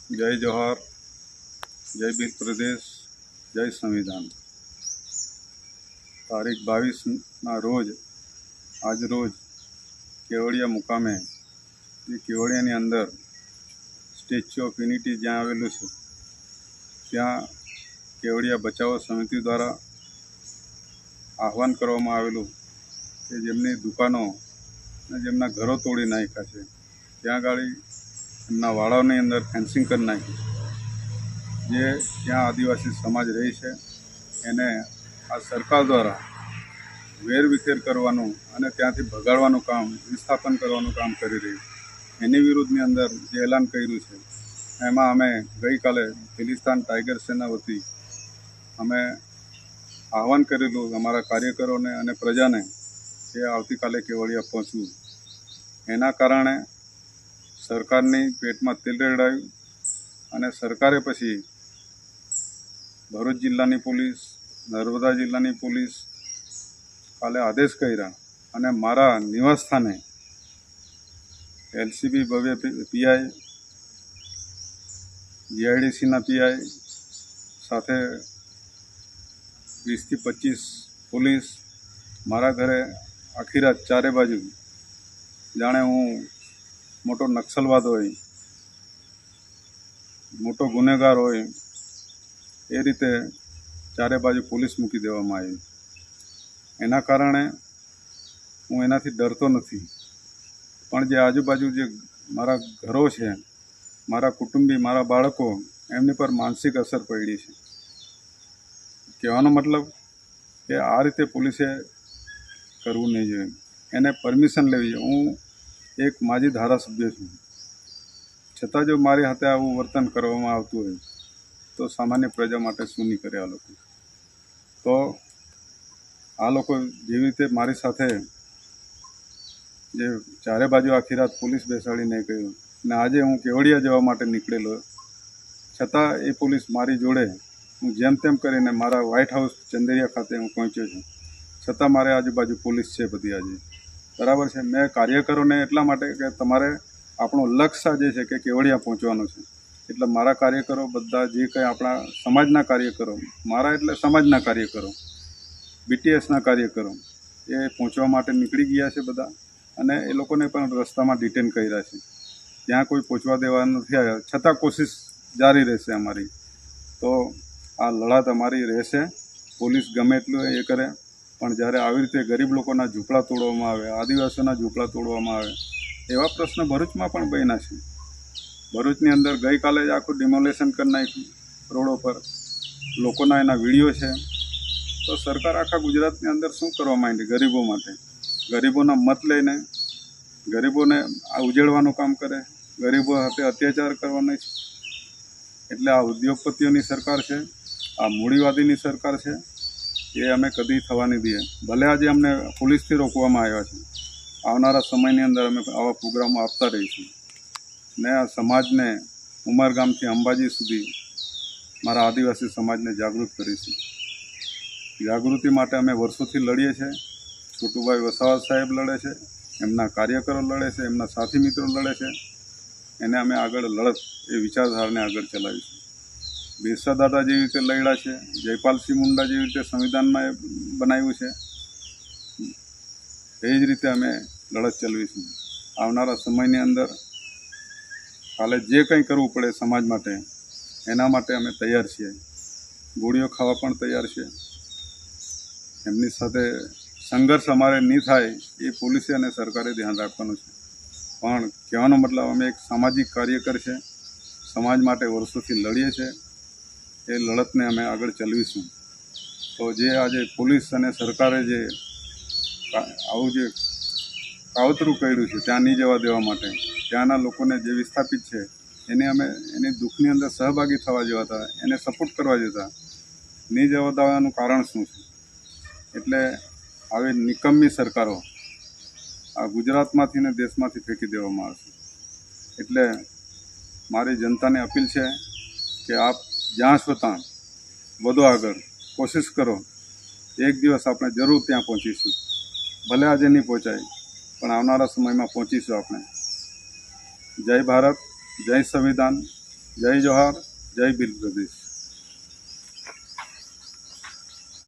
जय जोहार, जय बीर प्रदेश, जय संविधान। तारीख 22 रोज आज रोज केवड़िया मुकामे केवड़ियानी अंदर स्टेच्यू ऑफ यूनिटी ज्यां आवेलुं छे त्यां केवड़िया बचाव समिति द्वारा आह्वान करवामां आवेलुं के जेमनी दुकानों ने जेमना घरों तोड़ी नाख्या छे त्यां गाड़ी एमना वाड़ाओनी अंदर फेंसिंग कर नाखी जे त्यां आदिवासी समाज रही है एने आ सरकार द्वारा वेरविखेर करवानुं अने त्यांथी भगाड़वानुं काम विस्थापन करवानुं काम करी रही एनी विरुद्धनी अंदर जे एलान कर्युं छे एमां अमे गई काले खिलिस्तान टाइगर सेना वती अमे आह्वान करेलुं अमारा कार्यकरोने अने प्रजाने के आवतीकाले केवड़िया पहोंचवुं। एना कारणे सरकारनी पेटमां तेल रेड़ाव्युं अने सरकारे पछी भरूच जिल्लानी पोलीस, नर्मदा जिल्लानी पोलीस काले आदेश कर्या अने मारा निवास स्थाने एलसीबी भव्य पीआई, जीआईडीसी ना पीआई साथे 20 થી 25 पोलीस मारा घरे आखी रात चारे बाजू जाणे हूँ मोटो नक्सलवाद होय, मोटो गुनेगार होय ए रीते चारे बाजू पोलीस मूकी देवामां आवी। एना कारणे हूँ एनाथी डरतो नथी, पण जे आजूबाजू जे मारा घरों छे, मारा कुटुंबी, मारा बाळको एमनी पर मानसिक असर पड़ी है। कहेवानो मतलब के आ रीते पोलीसे करवू नहीं जोईए, एने परमिशन लेवी जोईए। हूँ एक माजी धारासभ्य छूँ, छतां जो मारी हाथे आवुं वर्तन करवामां आवतुं होय तो सामान्य प्रजा माटे शुं नहीं करे आ लोको। तो आ लोको जेवी रीते मारी साथे जे चारे बाजू आखी रात पोलीस बेसाड़ीने कर्युं ने आजे हूँ केवड़िया जवा माटे निकळेलो छतां ए पोलीस मारी जोड़े हूँ जेम तेम करीने मारा व्हाइट हाउस चंदेरिया खाते हूँ पहोंच्यो छुं छतां मारे आजूबाजू पोलीस छे बधी आज बराबर है। मैं कार्यकरोने एटला माटे के तमारे आपणो लक्ष्य जे छे के केवड़िया पहोंचवानुं छे एटले मारा कार्यकरो बधा जे कंई आपणा समाजना कार्यकरो, मारा एटले समाजना कार्यकरो, बीटीएसना कार्यकरो ए पहोंचवा माटे निकળી गया छे बधा अने ए लोकोने पण रस्तामां डिटेन कर्या छे। त्यां कोई पहोंचवा देवा नथी आव्या छतां कोशिश जारी रहेशे अमारी। तो आ लड़ात अमारी रहेशे। पोलीस गमे एटલું ए करे पण ज्यारे आवी रीते गरीब लोकोना झूंपड़ा तोड़वामां आवे, आदिवासीओना झूंपड़ा तोड़वामां आवे एवा प्रश्न भरूचमां पण बन्या छे। भरूचनी अंदर गई काले ज आखुं डिमोलेशन कर नाख्युं रोडो पर, लोकोना एना विडियो छे। तो सरकार आखा गुजरातनी अंदर शुं करवा मांडी गरीबो माटे, गरीबोना मत लईने गरीबोने आ उजेड़वानुं काम करे, गरीबो साथे अत्याचार करवानो एटले आ उद्योगपतिओनी सरकार छे, आ मूડીवादीनी सरकार छे ए अमे कदी थवा नहीं दीए। भले आज अमने पोलीसथी रोकवामां आव्या छे, आवनारा समयनी अंदर अमे आवा प्रोग्रामो आपता रहीशुं ने आ समाजने उमरगामथी अंबाजी सुधी मारा आदिवासी समाजने जागृत करीशुं। जागृति माटे अमे वर्षोथी लड़ीए छे। छोटुभाई वसावा साहेब लड़े छे, एमना कार्यकरो लड़े छे, एमना साथी मित्रों लड़े छे, एने अमे आगळ लड़त ए विचारधाराने आगळ चलावीशुं। बिरसा दादा जेवी रीते लड्या छे, जयपाल सिंह मुंडा जेवी रीते संविधानमां बनाव्युं छे ए ज रीते अमे लड़त चलावीशुं। आवनारा समयनी अंदर काले जे कंई करवुं पड़े समाज माटे एना माटे अमे तैयार छीए। गोळीओ खावा पण तैयार छे। एमनी साथे संघर्ष अमारे नहीं थाय ए पोलीसे अने सरकारे ध्यान राखवानुं छे। पण कहेवानो मतलब अमे एक सामाजिक कार्यकर छे, समाज माटे वर्षोथी लड़ीए छे, ए लड़तने अमे आगळ चलावीशुं। तो जे आजे पोलीस अने सरकारे जे आवुं जे कावतरू कर्युं छे त्यां नहीं जवा देवा माटे त्यांना लोकोने जे विस्थापित छे एने अमे एनी दुखनी अंदर सहभागी थवा जोईता, एने सपोर्ट करवा जोईता, नहीं जवा देवानुं कारण शुं छे? एटले आवी निकम्मी सरकारो आ गुजरातमांथी ने देशमांथी फेंकी देवामां आवशे। एटले मारी जनताने अपील छे के आप ज्यां छो त्यां वधो आगळ कोशिश करो, एक दिवस आपणे जरूर त्यां पहोंचीशुं। भले आजे नहीं पहोंचाय पण आवनारा समयमां पहोंचीशुं आपणे। जय भारत, जय संविधान, જય જોહાર, જય ભીલ પ્રદેશ.